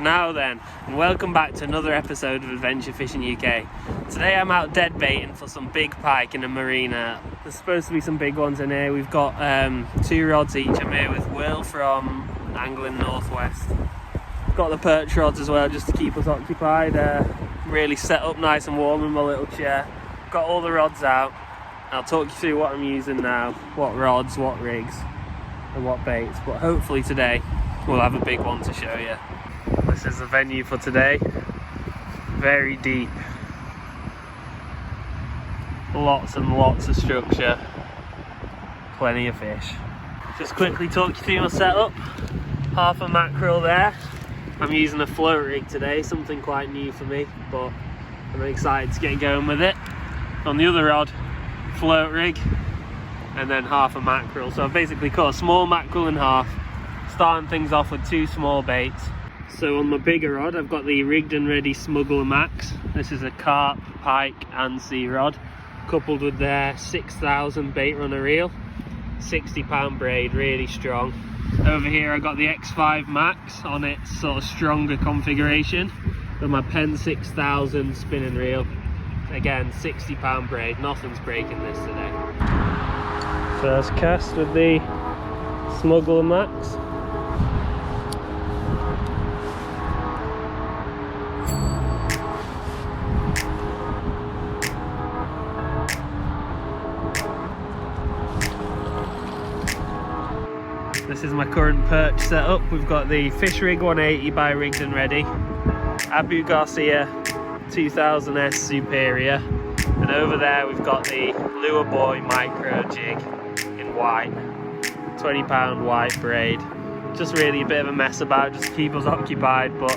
Now then, and welcome back to another episode of Adventure Fishing UK. Today I'm out dead baiting for some big pike in a marina. There's supposed to be some big ones in here. We've got 2 rods each. I'm here with Will from Angling Northwest. Got the perch rods as well just to keep us occupied. Really set up nice and warm in my little chair. Got all the rods out. I'll talk you through what I'm using now, what rods, what rigs and what baits, but hopefully today we'll have a big one to show you. This is the venue for today. Very deep. Lots and lots of structure. Plenty of fish. Just quickly talk you through my setup. Half a mackerel there. I'm using a float rig today, something quite new for me, but I'm excited to get going with it. On the other rod, float rig, and then half a mackerel. So I've basically cut a small mackerel in half, starting things off with 2 small baits. So on my bigger rod, I've got the rigged and ready Smuggler Max. This is a carp, pike and sea rod, coupled with their 6,000 bait runner reel, 60-pound braid, really strong. Over here I got the X5 Max on its sort of stronger configuration with my Pen 6000 spinning reel. Again, 60-pound braid, nothing's breaking this today. First cast with the Smuggler Max. This is my current perch setup. We've got the Fish Rig 180 by Rigged and Ready, Abu Garcia 2000S Superior, and over there we've got the Lure Boy Micro Jig in white, 20-pound white braid. Just really a bit of a mess about, just to keep us occupied, but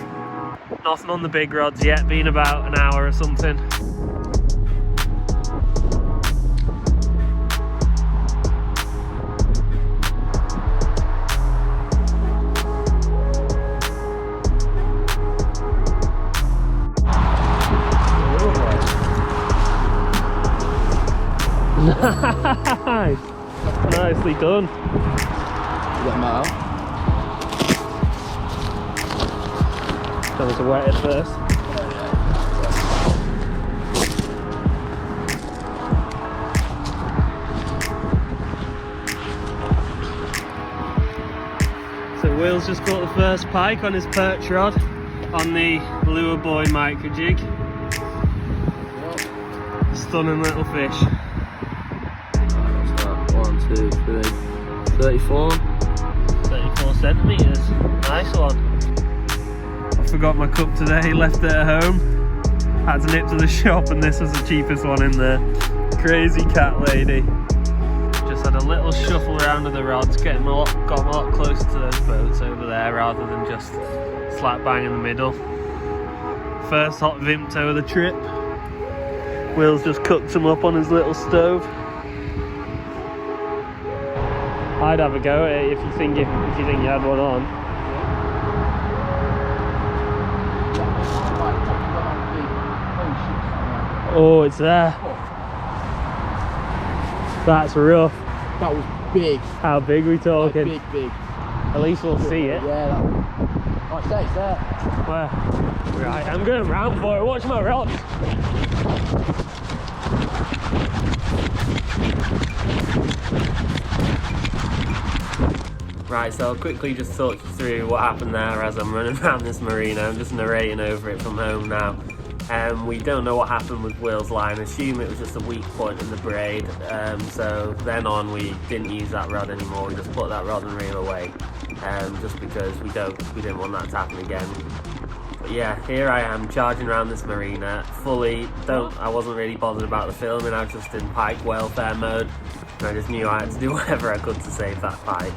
nothing on the big rods yet, been about an hour or something. Nice! Nicely done. Get them out. Tell us to wet it first. So Will's just caught the first pike on his perch rod on the Lure Boy Micro Jig. Stunning little fish. 1, 2, 3, 34 centimetres. Nice one. I forgot my cup today, left it at home. Had to nip to the shop and this was the cheapest one in there. Crazy cat lady. Just had a little shuffle around with the rods, got them a lot closer to those boats over there rather than just slap bang in the middle. First hot Vimto of the trip. Will's just cooked them up on his little stove. I'd have a go at it if you think you had one on. Oh, it's there. That's rough. That was big. How big are we talking? Like big. At least we'll see it. Yeah, that was... Like I say, it's there. Where? Right, I'm going round for it. Watch my rods. Right, so I'll quickly just talk you through what happened there as I'm running around this marina. I'm just narrating over it from home now. We don't know what happened with Will's line. Assume it was just a weak point in the braid. So then on, we didn't use that rod anymore. We just put that rod and reel away, just because we didn't want that to happen again. But yeah, here I am charging around this marina. I wasn't really bothered about the filming. I was just in pike welfare mode, and I just knew I had to do whatever I could to save that pike.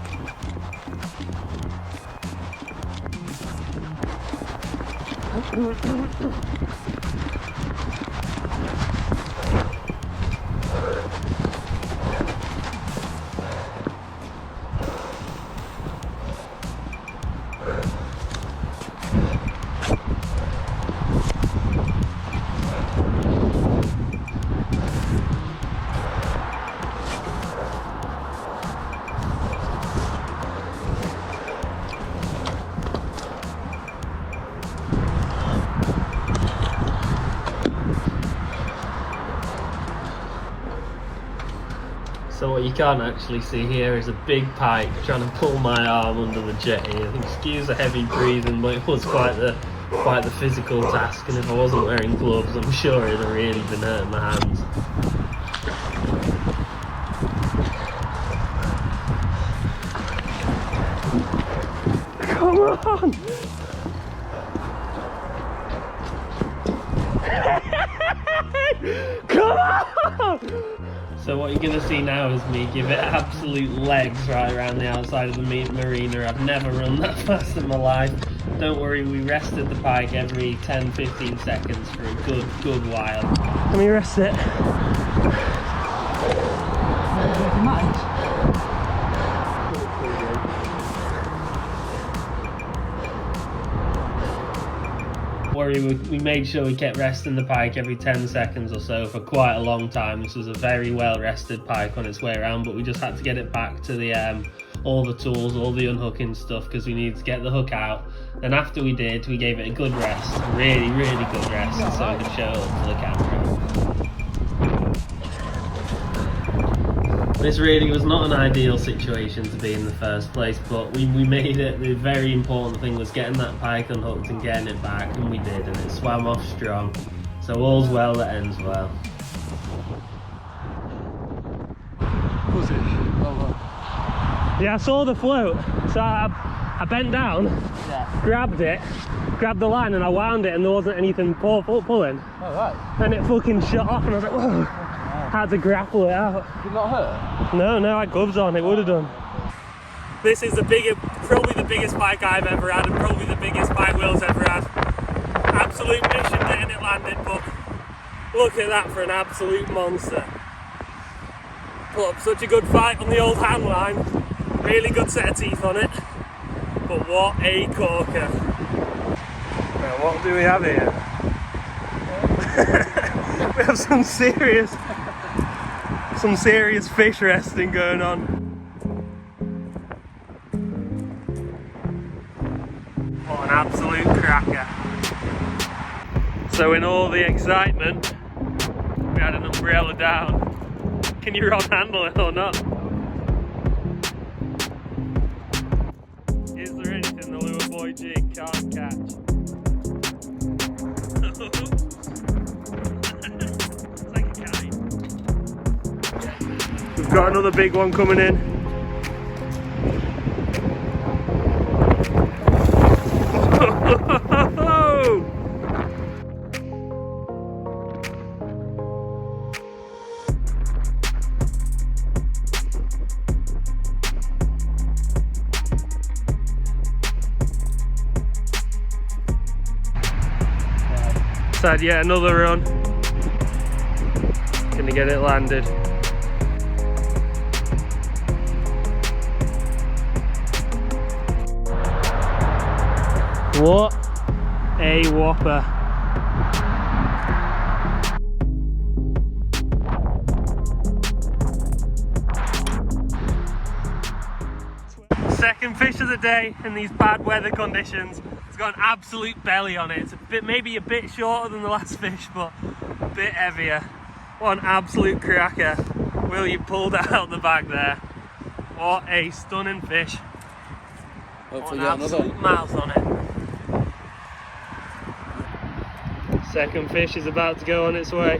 What you can't actually see here is a big pike trying to pull my arm under the jetty. Excuse the heavy breathing, but it was quite the physical task, and if I wasn't wearing gloves, I'm sure it'd have really been hurting my hands. Come on! Come on! So what you're going to see now is me give it absolute legs right around the outside of the marina. I've never run that fast in my life. Don't worry, we rested the pike every 10-15 seconds for a good while. Let me rest it. We made sure we kept resting the pike every 10 seconds or so for quite a long time. This was a very well rested pike on its way around, but we just had to get it back to the all the tools, all the unhooking stuff, because we needed to get the hook out. Then after we did, we gave it a good rest, really good rest, so we could show it up to the camera. This really was not an ideal situation to be in the first place, but we made it. The very important thing was getting that pike unhooked and getting it back, and we did, and it swam off strong. So all's well that ends well. Was it? Oh, Yeah, I saw the float, so I bent down, grabbed the line, and I wound it, and there wasn't anything pulling. oh right. And it fucking shot off, and I was like, whoa. Had to grapple it out. Did it not hurt? No, I had gloves on, it would have done. This is probably the biggest pike I've ever had, and probably the biggest pike Will's ever had. Absolute mission getting it landed, but look at that for an absolute monster. Put up such a good fight on the old hand line, really good set of teeth on it, but what a corker. Now what do we have here? We have some serious fish resting going on. What an absolute cracker. So in all the excitement, we had an umbrella down. Can you rod handle it or not? Is there anything the lure boy jig can't catch? It's like a kite. We've got another big one coming in. So I had yet another run. Gonna get it landed. What a whopper. Second fish of the day in these bad weather conditions. It's got an absolute belly on it. It's maybe a bit shorter than the last fish, but a bit heavier. What an absolute cracker. Will, you pulled it out the bag there. What a stunning fish. Hopefully what an absolute mouth on it. Second fish is about to go on its way.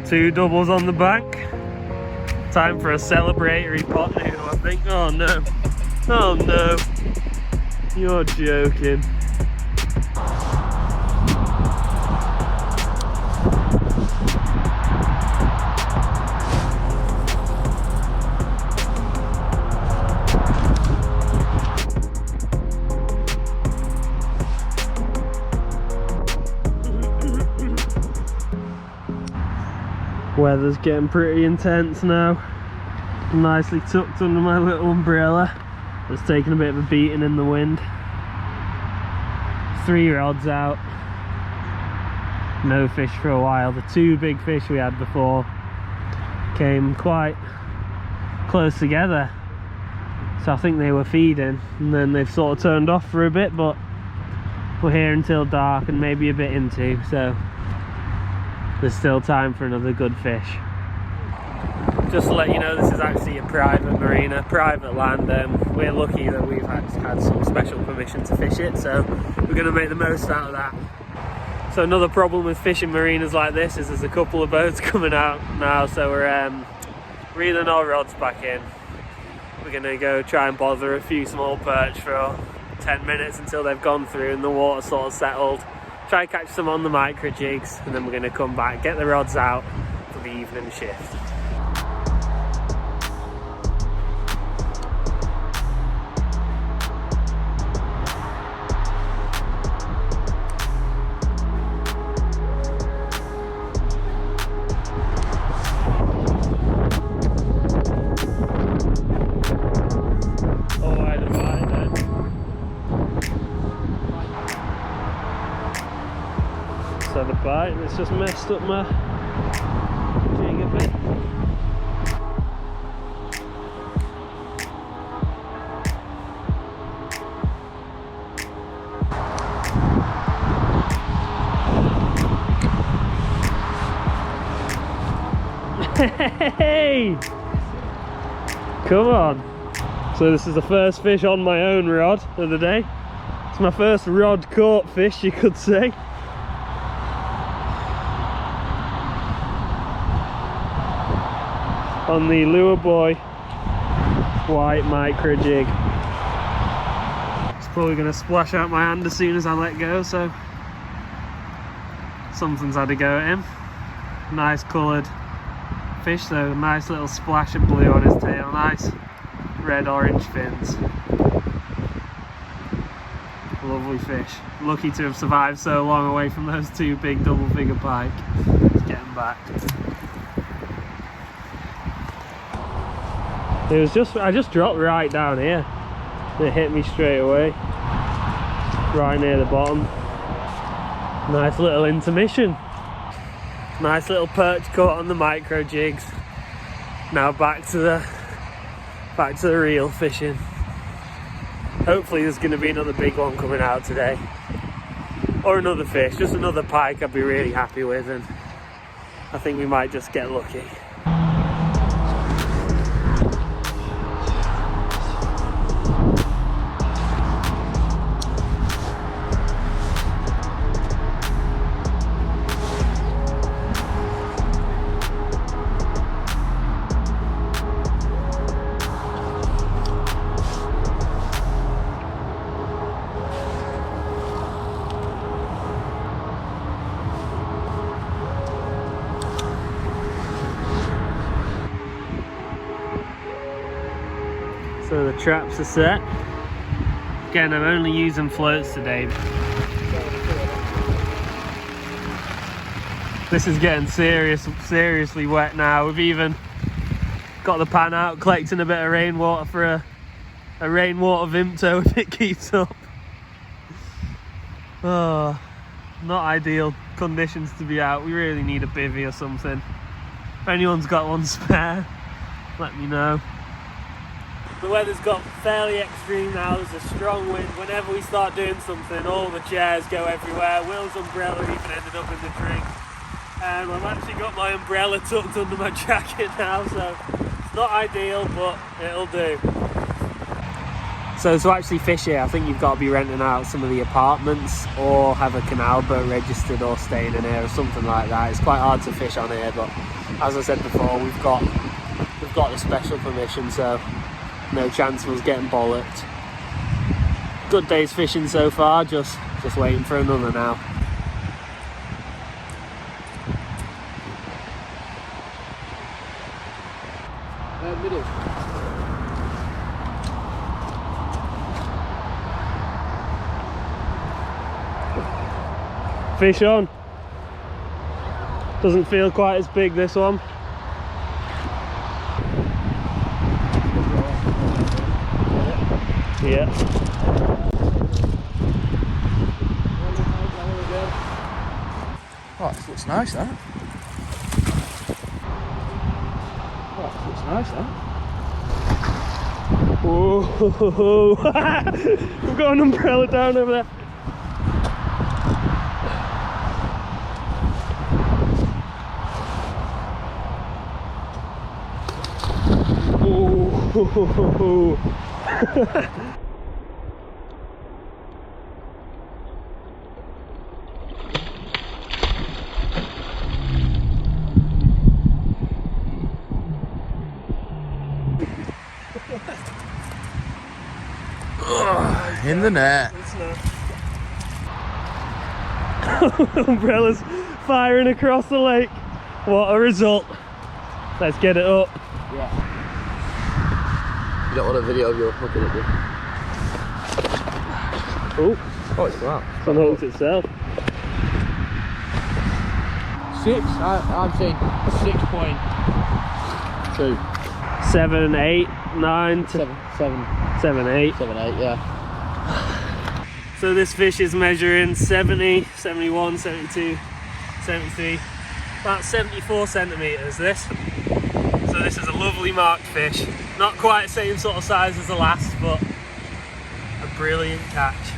Two doubles on the bank. Time for a celebratory pot noodle, I think. Oh no. Oh no. You're joking. Weather's getting pretty intense now. I'm nicely tucked under my little umbrella. It's taking a bit of a beating in the wind. 3 rods out. No fish for a while. The 2 big fish we had before came quite close together. So I think they were feeding and then they've sort of turned off for a bit, but we're here until dark and maybe a bit into, so there's still time for another good fish. Just to let you know, this is actually a private marina, private land. We're lucky that we've had some special permission to fish it, so we're going to make the most out of that. So another problem with fishing marinas like this is there's a couple of boats coming out now, so we're reeling our rods back in. We're going to go try and bother a few small perch for 10 minutes until they've gone through and the water sort of settled. Try catch some on the micro jigs, and then we're going to come back, get the rods out for the evening shift. So the bite, it's just messed up my jig a bit. Hey! Come on! So this is the first fish on my own rod of the day. It's my first rod caught fish, you could say. On the Lure Boy white micro jig. It's probably going to splash out my hand as soon as I let go, so something's had to go at him. Nice coloured fish though, nice little splash of blue on his tail, nice red orange fins. Lovely fish. Lucky to have survived so long away from those two big double figure pike. Let's get him back. It was I just dropped right down here. It hit me straight away. Right near the bottom. Nice little intermission. Nice little perch caught on the micro jigs. Now back to the real fishing. Hopefully there's going to be another big one coming out today. Or another fish, just another pike I'd be really happy with, and I think we might just get lucky. So the traps are set. Again, I'm only using floats today. This is getting seriously wet now. We've even got the pan out, collecting a bit of rainwater for a rainwater Vimto if it keeps up. Oh, not ideal conditions to be out. We really need a bivvy or something. If anyone's got one spare, let me know. The weather's got fairly extreme now. There's a strong wind. Whenever we start doing something, all the chairs go everywhere. Will's umbrella even ended up in the drink. I've actually got my umbrella tucked under my jacket now, so it's not ideal, but it'll do. So to actually fish here, I think you've got to be renting out some of the apartments or have a canal boat registered or staying in here or something like that. It's quite hard to fish on here, but as I said before, we've got the special permission, so no chance of us getting bollocked. Good day's fishing so far, just waiting for another now. Middle. Fish on. Doesn't feel quite as big, this one. Yeah. Oh, this looks nice, that. Oh, this looks nice, that. Whoa! We've got an umbrella down over there. Oh! In the net. Umbrella's firing across the lake. What a result. Let's get it up. Yeah. You don't want a video of you looking at me. Oh, It's flat. it's unhooked itself. 6, I'm saying 6.2. 7, 8, 9, 7, 7, 8. 7, 8, yeah. So this fish is measuring 70, 71, 72, 73, about 74 centimetres this. So this is a lovely marked fish. Not quite the same sort of size as the last, but a brilliant catch.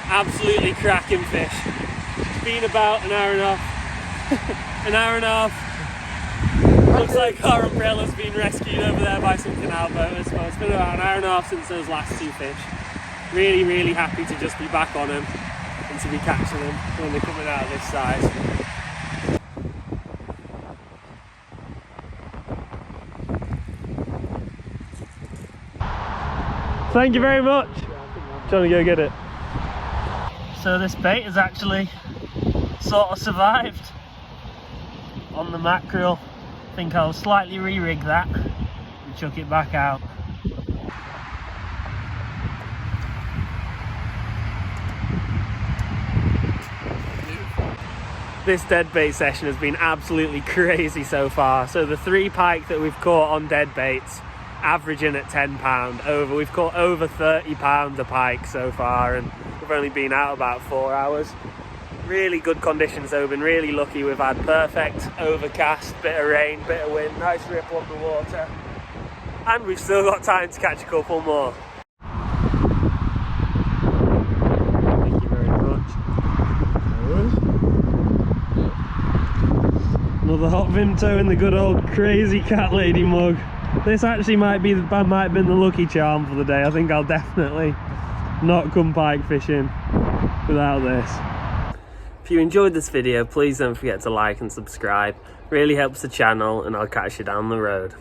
Absolutely cracking fish. It's been about an hour and a half. An hour and a half. Looks like our umbrella's been rescued over there by some canal boaters. Well, it's been about an hour and a half since those last two fish. Really, really happy to just be back on them and to be catching them when they're coming out of this size. Thank you very much. Trying to go get it. So this bait has actually sort of survived on the mackerel. I think I'll slightly re-rig that and chuck it back out. This dead bait session has been absolutely crazy so far. So the 3 pike that we've caught on dead baits, averaging at £10 over. We've caught over £30 a pike so far, and we've only been out about 4 hours. Really good conditions though, been really lucky. We've had perfect overcast, bit of rain, bit of wind, nice ripple up the water. And we've still got time to catch a couple more. Thank you very much. Another hot Vimto in the good old crazy cat lady mug. This actually might have been the lucky charm for the day. I think I'll definitely not come pike fishing without this. If you enjoyed this video, please don't forget to like and subscribe. Really helps the channel, and I'll catch you down the road.